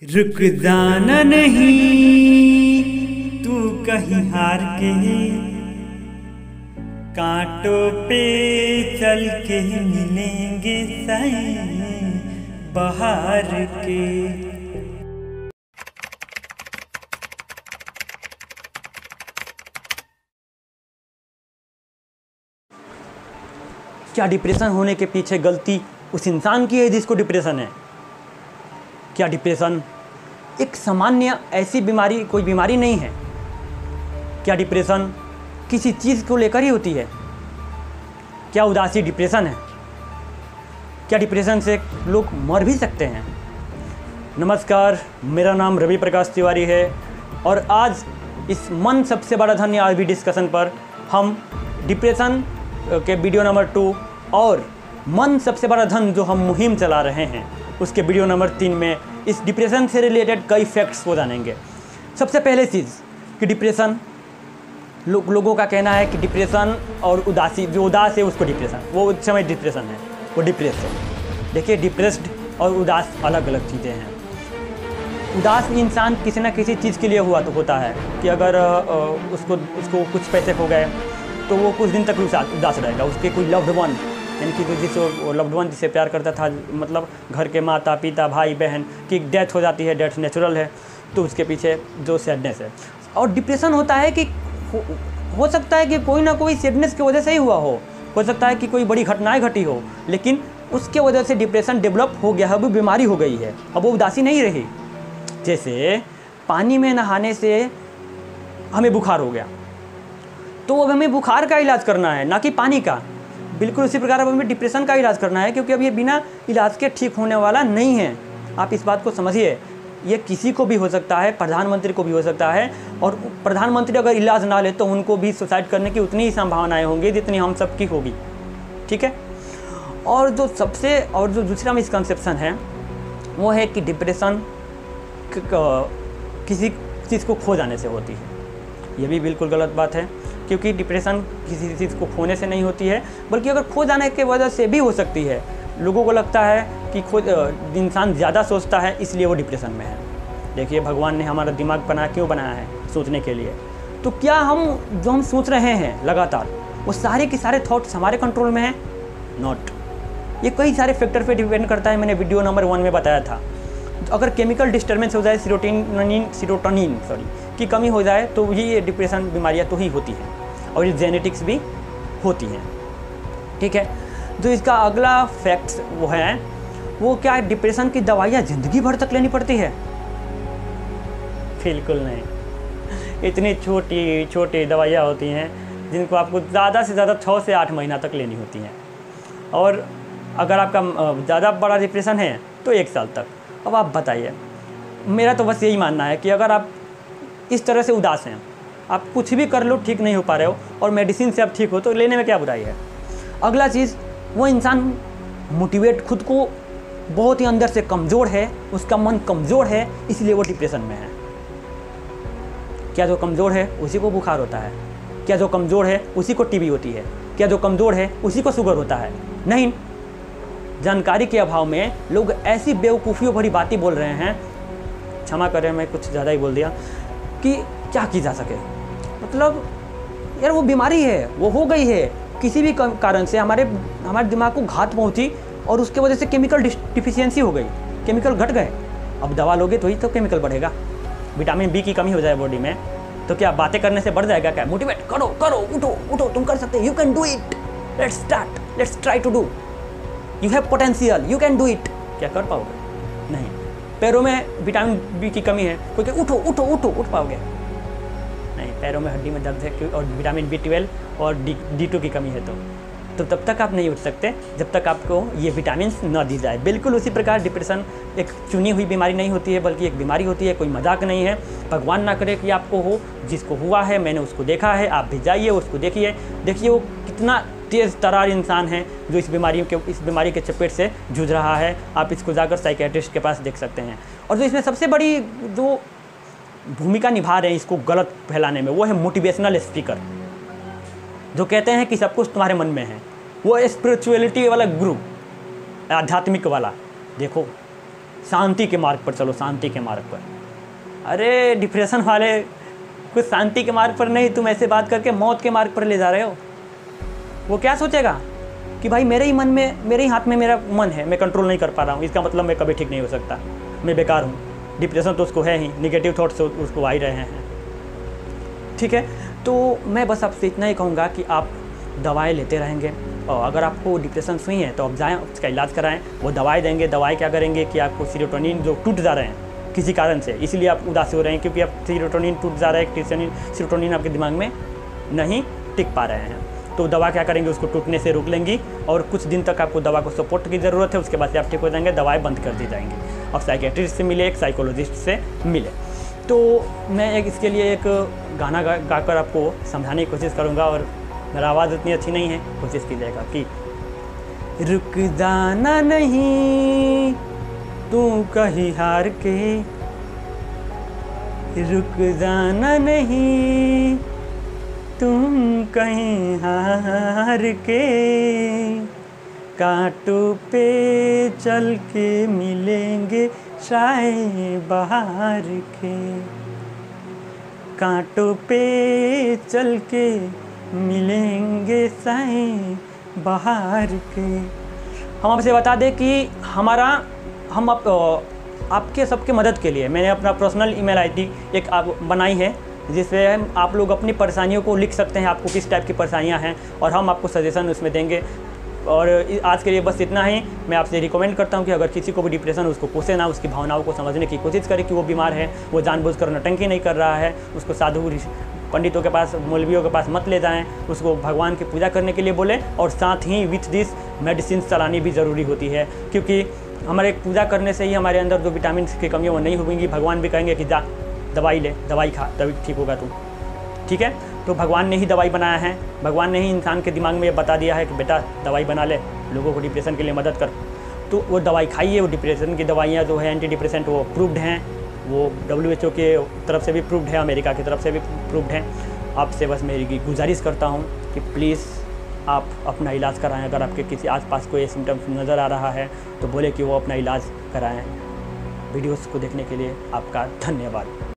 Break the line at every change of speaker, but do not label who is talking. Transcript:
रुक जाना नहीं तू कहीं हार के, कांटों पे चल के मिलेंगे सही बाहर के।
क्या डिप्रेशन होने के पीछे गलती उस इंसान की है जिसको डिप्रेशन है? क्या डिप्रेशन एक सामान्य ऐसी बीमारी, कोई बीमारी नहीं है? क्या डिप्रेशन किसी चीज़ को लेकर ही होती है? क्या उदासी डिप्रेशन है? क्या डिप्रेशन से लोग मर भी सकते हैं? नमस्कार, मेरा नाम रवि प्रकाश तिवारी है और आज इस मन सबसे बड़ा धन आज भी डिस्कशन पर हम डिप्रेशन के वीडियो नंबर 2 और मन सबसे बड़ा धन जो हम मुहिम चला रहे हैं उसके वीडियो नंबर 3 में इस डिप्रेशन से रिलेटेड कई फैक्ट्स को जानेंगे। सबसे पहले चीज़ कि डिप्रेशन लोगों का कहना है कि डिप्रेशन और उदासी, जो उदास है उसको डिप्रेशन, वो उस समय डिप्रेशन है, वो डिप्रेस है। देखिए, डिप्रेस्ड और उदास अलग अलग चीज़ें हैं। उदास इंसान किसी न किसी चीज़ के लिए हुआ तो होता है कि अगर उसको कुछ पैसे हो गए तो वो कुछ दिन तक उदास रहेगा। उसके कोई लव्ड वन, यानी कि जिसे लव्ड वन जिसे प्यार करता था, मतलब घर के माता पिता भाई बहन की डेथ हो जाती है, डेथ नेचुरल है, तो उसके पीछे जो सैडनेस है। और डिप्रेशन होता है कि हो सकता है कि कोई ना कोई सैडनेस की वजह से ही हुआ हो सकता है कि कोई बड़ी घटनाएं घटी हो, लेकिन उसके वजह से डिप्रेशन डेवलप हो गया है, वो बीमारी हो गई है, अब वो उदासी नहीं रही। जैसे पानी में नहाने से हमें बुखार हो गया तो अब हमें बुखार का इलाज करना है, ना कि पानी का। बिल्कुल उसी प्रकार अब हमें डिप्रेशन का इलाज करना है, क्योंकि अब ये बिना इलाज के ठीक होने वाला नहीं है। आप इस बात को समझिए, ये किसी को भी हो सकता है, प्रधानमंत्री को भी हो सकता है, और प्रधानमंत्री अगर इलाज ना ले तो उनको भी सुसाइड करने की उतनी ही संभावनाएं होंगी जितनी हम सबकी होगी। ठीक है। और जो दूसरा मिसकंसेप्शन है वो है कि डिप्रेशन किसी चीज़ को खो जाने से होती है। ये भी बिल्कुल गलत बात है, क्योंकि डिप्रेशन किसी चीज़ को खोने से नहीं होती है, बल्कि अगर खो जाने के वजह से भी हो सकती है। लोगों को लगता है कि इंसान ज़्यादा सोचता है इसलिए वो डिप्रेशन में है। देखिए, भगवान ने हमारा दिमाग क्यों बनाया है? सोचने के लिए। तो क्या हम सोच रहे हैं लगातार, वो सारे के सारे थॉट्स हमारे कंट्रोल में हैं? नॉट। ये कई सारे फैक्टर पे डिपेंड करता है। मैंने वीडियो नंबर 1 में बताया था, अगर केमिकल डिस्टर्बेंस हो जाए, सीरोटोनिन की कमी हो जाए, तो ये डिप्रेशन बीमारियाँ तो ही होती हैं, और ये जेनेटिक्स भी होती हैं। ठीक है। जो इसका अगला फैक्ट वो क्या है, डिप्रेशन की दवाइयाँ ज़िंदगी भर तक लेनी पड़ती है? बिल्कुल नहीं। इतनी छोटी छोटी दवाइयाँ होती हैं जिनको आपको ज़्यादा से ज़्यादा 6 से 8 महीना तक लेनी होती हैं, और अगर आपका ज़्यादा बड़ा डिप्रेशन है तो 1 साल तक। अब आप बताइए, मेरा तो बस यही मानना है कि अगर आप इस तरह से उदास हैं, आप कुछ भी कर लो ठीक नहीं हो पा रहे हो, और मेडिसिन से आप ठीक हो, तो लेने में क्या बुराई है? अगला चीज़, वो इंसान मोटिवेट, खुद को बहुत ही अंदर से कमज़ोर है, उसका मन कमज़ोर है, इसलिए वो डिप्रेशन में है। क्या जो कमज़ोर है उसी को बुखार होता है? क्या जो कमज़ोर है उसी को टीबी होती है? क्या जो कमज़ोर है उसी को शुगर होता है? नहीं। जानकारी के अभाव में लोग ऐसी बेवकूफ़ियों भरी बातें बोल रहे हैं, क्षमा करें मैं कुछ ज़्यादा ही बोल दिया, कि क्या की जा सके। मतलब यार, वो बीमारी है, वो हो गई है, किसी भी कारण से हमारे दिमाग को घात पहुंची, और उसके वजह से केमिकल डिफिशियंसी हो गई, केमिकल घट गए। अब दवा लोगे तो ही तो केमिकल बढ़ेगा। विटामिन बी की कमी हो जाए बॉडी में तो क्या बातें करने से बढ़ जाएगा क्या? मोटिवेट करो, उठो, तुम कर सकते, you can do it, let's start, let's try to do, you have potential, you can do it. क्या कर पाओगे? नहीं। पैरों में विटामिन बी की कमी है, कोई कहे उठ पाओगे? नहीं। पैरों में हड्डी में दर्द है और विटामिन B12 और D2 की कमी है, तो तब तक आप नहीं उठ सकते जब तक आपको ये विटामिन न दी जाए। बिल्कुल उसी प्रकार डिप्रेशन एक चुनी हुई बीमारी नहीं होती है, बल्कि एक बीमारी होती है, कोई मजाक नहीं है। भगवान ना करे कि आपको हो, जिसको हुआ है मैंने उसको देखा है, आप भी जाइए उसको देखिए वो कितना तेज़ तरार इंसान है जो इस बीमारी के चपेट से जूझ रहा है। आप इसको जाकर साइकियाट्रिस्ट के पास देख सकते हैं। और जो इसमें सबसे बड़ी जो भूमिका निभा रहे हैं इसको गलत फैलाने में, वो है मोटिवेशनल स्पीकर, जो कहते हैं कि सब कुछ तुम्हारे मन में है। वो स्पिरिचुअलिटी वाला गुरु, आध्यात्मिक वाला। देखो, शांति के मार्ग पर चलो, शांति के मार्ग पर। अरे डिप्रेशन वाले कुछ शांति के मार्ग पर नहीं, तुम ऐसे बात करके मौत के मार्ग पर ले जा रहे हो। वो क्या सोचेगा कि भाई मेरे ही मन में, मेरे ही हाथ में मेरा मन है, मैं कंट्रोल नहीं कर पा रहा हूँ, इसका मतलब मैं कभी ठीक नहीं हो सकता, मैं बेकार हूँ। डिप्रेशन तो उसको है ही, निगेटिव थॉट्स उसको आ ही रहे हैं। ठीक है, तो मैं बस आपसे इतना ही कहूँगा कि आप दवाएं लेते रहेंगे, और अगर आपको डिप्रेशन हुई है तो आप जाएँ उसका इलाज कराएं। वो दवाई देंगे, दवाई क्या करेंगे कि आपको सीरोटोनिन जो टूट जा रहे हैं किसी कारण से, इसीलिए आप उदास हो रहे हैं, क्योंकि आप सीरोटोनिन टूट जा रहा है, सीरोटोनिन आपके दिमाग में नहीं टिक पा रहे हैं। तो दवा क्या करेंगे, उसको टूटने से रोक लेंगी, और कुछ दिन तक आपको दवा को सपोर्ट की ज़रूरत है, उसके बाद से आप ठीक हो जाएंगे, दवाएं बंद कर दी जाएंगी। और साइकेट्रिस्ट से मिले, एक साइकोलॉजिस्ट से मिले। तो मैं इसके लिए एक गाना गाकर आपको समझाने की कोशिश करूँगा, और मेरा आवाज़ इतनी अच्छी नहीं है, कोशिश कीजिएगा कि रुक जाना नहीं तू कहीं हार के, रुक जाना नहीं तुम कहीं हार के, कांटों पे चल के मिलेंगे शायद बाहर के, कांटों पे चल के मिलेंगे शायद बाहर के। हम आपसे बता दें कि हम आपके सबके मदद के लिए मैंने अपना पर्सनल ईमेल आईडी एक बनाई है, जिससे आप लोग अपनी परेशानियों को लिख सकते हैं, आपको किस टाइप की परेशानियां हैं, और हम आपको सजेशन उसमें देंगे। और आज के लिए बस इतना ही। मैं आपसे रिकमेंड करता हूं कि अगर किसी को भी डिप्रेशन, उसको कोसे ना, उसकी भावनाओं को समझने की कोशिश करें कि वो बीमार है, वो जानबूझकर नौटंकी नहीं कर रहा है। उसको साधु पंडितों के पास, मौलवियों के पास मत ले जाएं, उसको भगवान की पूजा करने के लिए बोलें, और साथ ही विथ दिस मेडिसिन चलानी भी ज़रूरी होती है, क्योंकि हमारे पूजा करने से ही हमारे अंदर जो विटामिन की कमी वो नहीं होगी। भगवान भी कहेंगे कि जा दवाई ले, दवाई खा, तभी ठीक होगा तू। ठीक है, तो भगवान ने ही दवाई बनाया है, भगवान ने ही इंसान के दिमाग में ये बता दिया है कि बेटा दवाई बना ले, लोगों को डिप्रेशन के लिए मदद कर। तो वो दवाई खाइए। वो डिप्रेशन की दवाइयाँ जो है एंटी डिप्रेसेंट, वो अप्रूव्ड हैं, वो WHO के तरफ से भी अप्रूव्ड है, अमेरिका की तरफ से भी अप्रूव्ड हैं। आपसे बस मेरी गुजारिश करता हूँ कि प्लीज़ आप अपना इलाज कराएं। अगर आपके किसी आसपास कोई सिम्टम्स नज़र आ रहा है तो बोले कि वो अपना इलाज कराएं। वीडियोस को देखने के लिए आपका धन्यवाद।